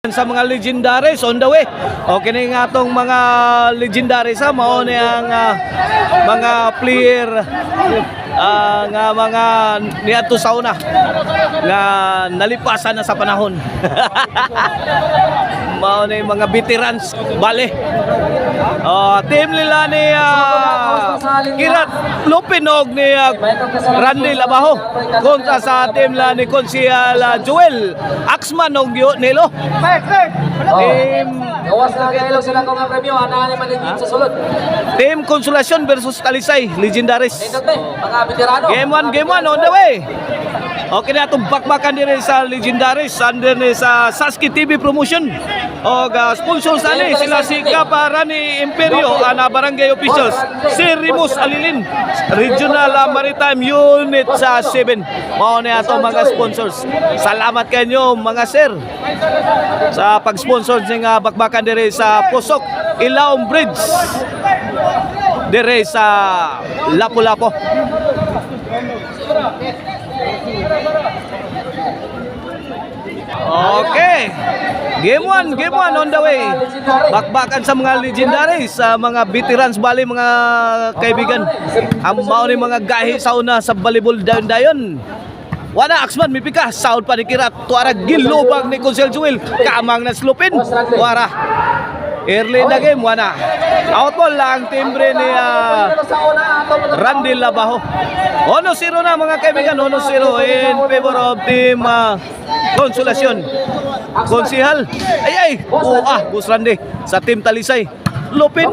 Sa mga legendaries on the way. Okay na nga itong mga legendaries ha. Mao na ang mga player nga mga niadto sa una nga nalipasan na sa panahon. Mao na yung mga veterans bale. Team nila ni Kirat Lupinog ni Randy Labaho kontra sa team nila ni Konsyal Joel Axman og Nilo. Team Konsolasyon versus Talisay Legendaries. Game 1 on the way. Okay na itong bakbakan din sa Legendaries under ni sa Saski TV Promotion. O sponsor sa ni sila si Kaparani Imperio na barangay officials. Si Rimus Alilin Regional Maritime Unit sa 7. Mao na ito mga sponsors. Salamat kayo mga sir sa pag-sponsor ng bakbakan dire sa Pusok Ilaom Bridge dire sa Lapu-Lapu. Okay. Game 1 on the way. Bakbakan sa mga legendaries, sa mga veterans bali mga kaibigan. Ang mao ni mga gahi sa una sa volleyball dayon-dayon. Wana Axman mipika sound pa ni Kirat tuara gilubag ni Konsyal Joel kamang na slopin tuara early na game wana out ball lang timbre ni Randy Labaho 1-0 na mga kaibigan 1-0 in favor of team Konsolasyon. Konsihal ay Bus Randy sa team Talisay Lopin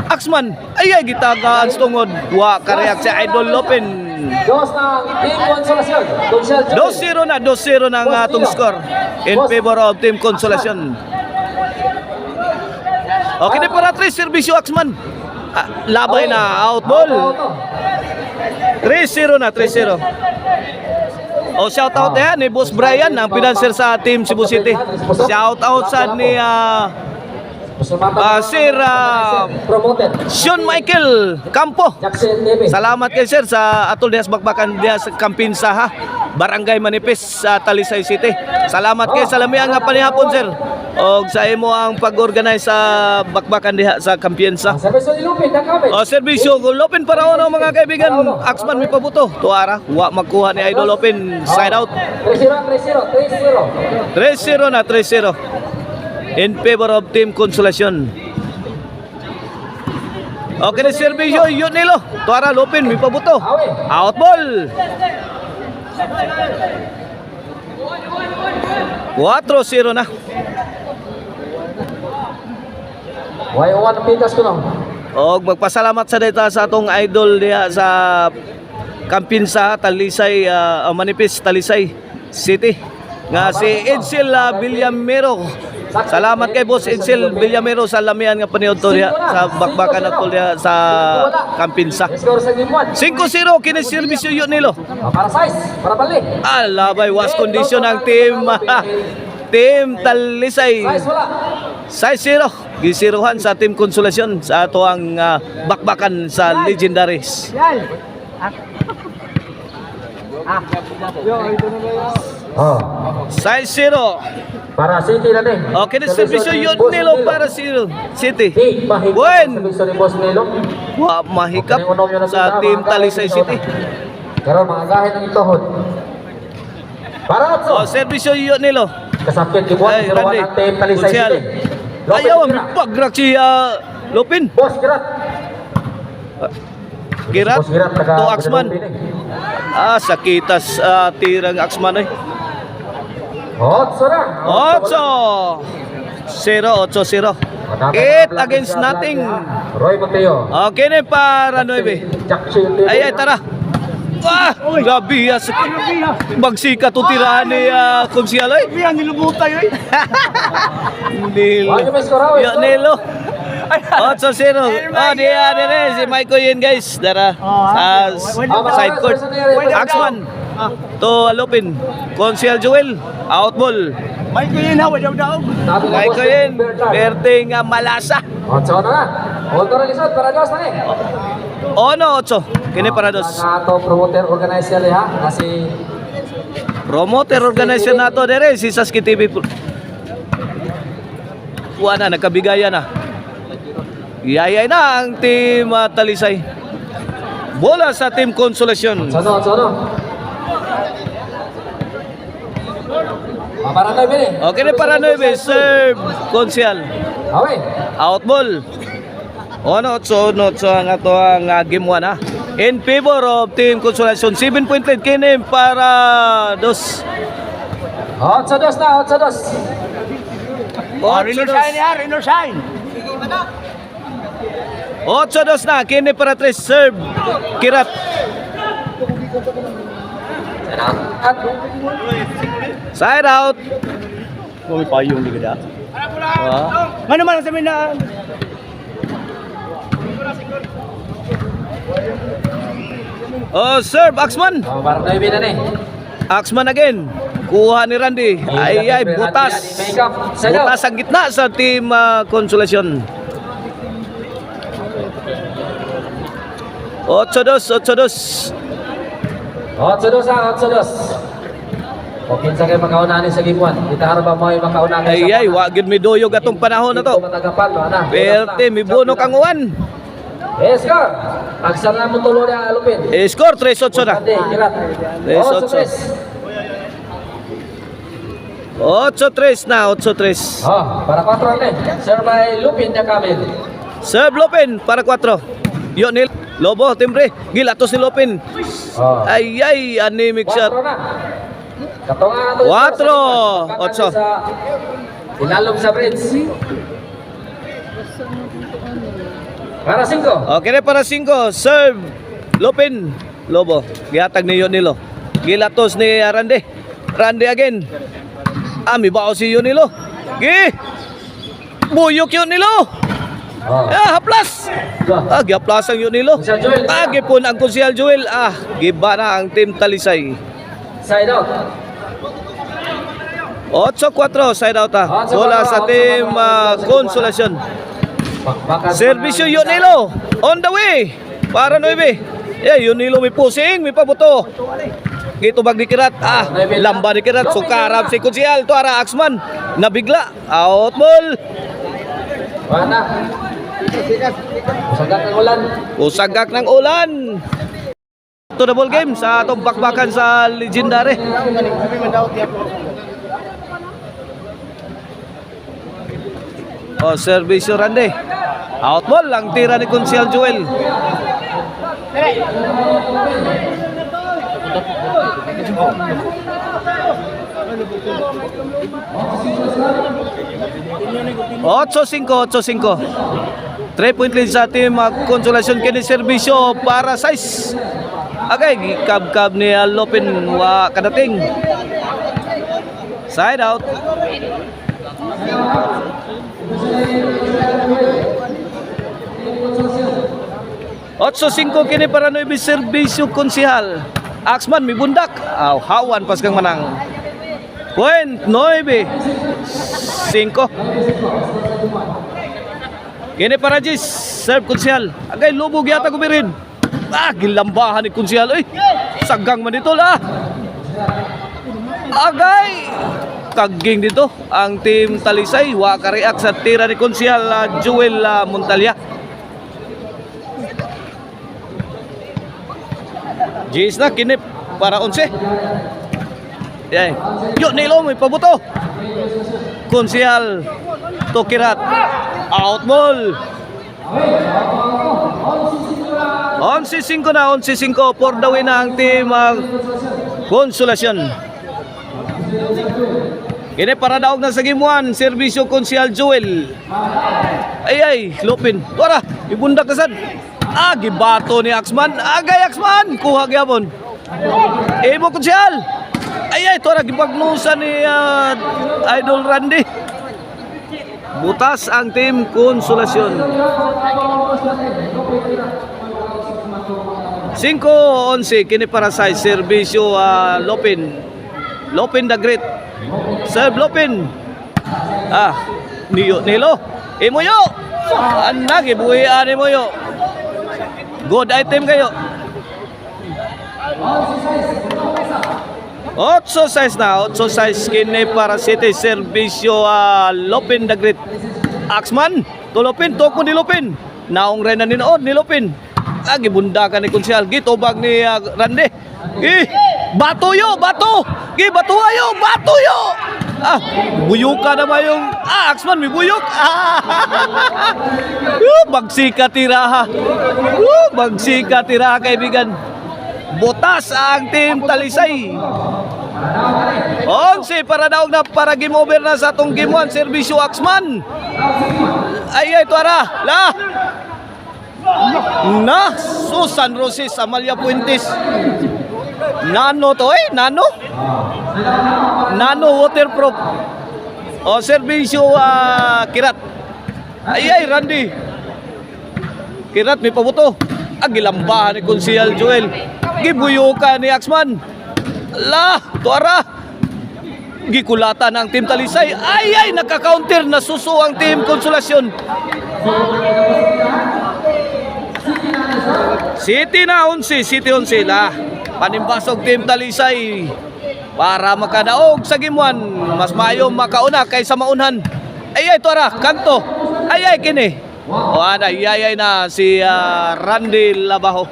Axman ay gitagaan tungod wa kareact sa Idol Lopin 2-0 na ang atong score in favor of team Konsolasyon. Okay na para 3 serbisyo Axman. Labay na out ball. 3-0 na 3-0. Shout out yan ni Boss Brian ang pinanser sa team Cebu City. Shout out sa ni Sir Sean Michael Campo. Salamat kay sir sa atol dias bakbakan dias sa Kampinsa ha. Barangay Manipis sa Talisay City. Salamat kay sa lamian nga panihapon sir. Og sa imo ang pag-organize sa bakbakan diha sa Kampinsa. Serbisyo Lopin para ono mga kaibigan. Axman mi pabuto. Tuara wa magkuha ni Idol Lopin side out. 3-0 na 3-0. In favor of team Konsolasyon. Okay na serbisyo yun nilo. Tuara Lopin may pabuto. Out ball. 4-0 na. Og magpasalamat sa data sa atong idol diha sa Kampinsa Talisay Manipis Talisay City nga si Edsel Villamero. Salamat kay Boss Edsel Villamero sa lamian nga paniod to diha sa bakbakan ato diha sa Kampinsa. 5-0 kini serbisyo yun nilo. Para size, para balik. Alabay was condition ang team Team Talisay. 6-0 gisiruhan sa team Konsolasyon sa ato ang bakbakan sa Legendaries. 6-0 para City na din. Okay na serbisyo yun nilo para City. Buen. Wa mahikap sa team Talisay City. Karon mga gahin ang itohod. Para serbisyo yun nilo. Kasapit gibuhat pero wala team Talisay City. Ayaw ang pagrak si Lopin. Boss Girat. Girat to Axman. Sakitas tirang Axman 8-0 8 against nothing. Roy Mateo. Okay na para 9. Ay tara. Grabe magsika to tiraan ni Konsyal ay. Ang nilubutay ay. Nilo. 8-0. Diyan si Maiko yun guys. Dara side court. Axman to Lopin. Konsyal Joel out ball. Maiko yun ha, wadaw-daw. Maiko yun. Berting Malasa. 8 na. Olto na lisod para dos na eh. 8 kini para dos. Ato promoter organizer ha kasi Promoter organization nato dire si Saski TV wala na, nagkabigayan na. Iyayay na ang team Talisay. Bola sa team Konsolasyon. Sono. Para tayo bini. Okay na para 9, serve Konsyal. Away. Out ball. Ono, so ang ato ang game 1 ha. In favor of team Konsolasyon. 7 point lead kini para 2. 8-2 na, 8-2. Rino shine ya, Rino shine. 8-2 na, kini para 3, serve Kirat. At Side out. Kung payong di kada. Ah. Mana man sa mina. Oh, serve Axman. para tayo bini ni. Axman again. Kuha ni Randy. Ay, butas. Butas ang gitna sa team Konsolasyon. 8-2. 8-2. O kinsa kay makaunahan sa game 1. Kita harap mo ay makaunahan sa Ay, wagid mi doyog atong panahon na to. Matagapan ba na? Perte, mi bunok ang uwan. Escar. Aksar na mo tulo niya alupin. Score 3-8 na. Ate, kirat. 8-3 na, 8-3. Para 4 ate. Sir by Lupin de Camel. Serve Lopin para 4. Yo nil Lobo timbre. Gilatos ni Lopin. Ay, anemic 4 shot. na. Katonga to. 4, 8. Ilalom sa bridge. Para 5. Okay na para 5. Serve Lopin. Lobo. Gihatag ni Yonilo. Gilatos ni Randy. Randy again. Ami bao si Yonilo. Buyok Yonilo. Haplas. Gihaplas ang Yonilo. Gipon ang Konsyal Joel. Giba na ang team Talisay. Side out. 8-4 side out bola sa team Konsolasyon. Servisyo Yonilo on the way para 9. Yonilo may pusing, may pabuto. Gito bag ni Kirat. Lamba ni Kirat. Sukarap si Konsyal. To ara Axman. Nabigla. Out ball. Mana? Sagak ng ulan. Usagak ng ulan. Ito na ball game sa atong bakbakan sa Legendary. Servisyo Randy. Out ball ang tira ni Konsyal Joel. Otso 5. 3 point lead sa team Konsolasyon kini serbisyo para 6. Agay gikab-kab ni Lopin wa kadating. Side out. Otso 5 kini para 9 serbisyo Konsihal. Axman may bundak. Hawan pas kang manang. Point 9. 5. Kini para Jis. Serve Konsihal. Agay lubog yata gumirin. Gilambahan ni Konsihal. Sagang man dito la. Agay. Kaging dito ang team Talisay. Wa ka-react sa tira ni Konsihal Joel Montalya. Jis na kinip para 11. Yo nilo may pabuto. Konsihal to Kirat. Out ball. 11-5 na, 11-5 for the win na ang team Konsolasyon. Kini para daog na sa game 1, serbisyo Konsyal Joel. Ay, Lopin. Tuara, ibundak na sad. Gibato ni Axman. Agay Axman, kuha gyapon. Imo Konsyal. Ay, tuara gipagnusa ni Idol Randy. Butas ang team Konsolasyon. 5-11 kini para sa serbisyo Lopin. Lopin the Great. Serve Lopin. Nilo. Imoyo. Anagi buhian ni Moyo. Good item kayo. 8-6 na. 8-6 kini para City serbisyo Lopin the Great. Axman, tulopin, toko ni Lupin. Naong rin na ninood ni Lupin. Lagi bunda ka ni Konsyal. Gitobag ni Randy. Batuyo, bato. Batuyo, batuyo. Buyuka na ba yung... Axman, may buyok. Bagsika tiraha. Bagsika tiraha, kaibigan. Butas ang team Talisay. 11 para daog na para game over na sa atong game 1. Servisyo Axman. Ay, tuara. Na, Susan Roses, Amalia Puentes. Nano to Nano? Nano waterproof. Servisyo Kirat. Ay, Randy. Kirat, may pabuto. Gilambahan ni Konsyal Joel. Gibuyo ka ni Axman. Tuara. Gikulatan ang team Talisay. Ay, nakaka-counter na suso ang team Konsolasyon. City na 11, City 11 Panimbasog team Talisay para makadaog sa game 1. Mas mayo makauna kaysa maunhan. Ay, tuara, kanto. Ay, kini. Ay na si Randy Labajo.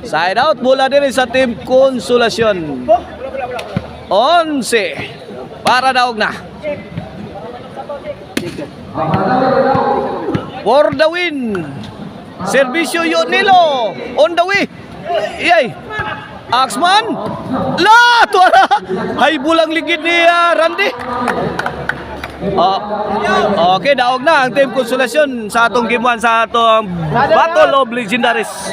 Side out mula din sa team Konsolasyon. 11 para daog na. For the win. Servisyo Yonilo on the way. Axman. Tuara. Hay bulang ligid ni Randy. Okay, daog na ang team Konsolasyon sa atong game 1 sa atong Battle of Legendaries.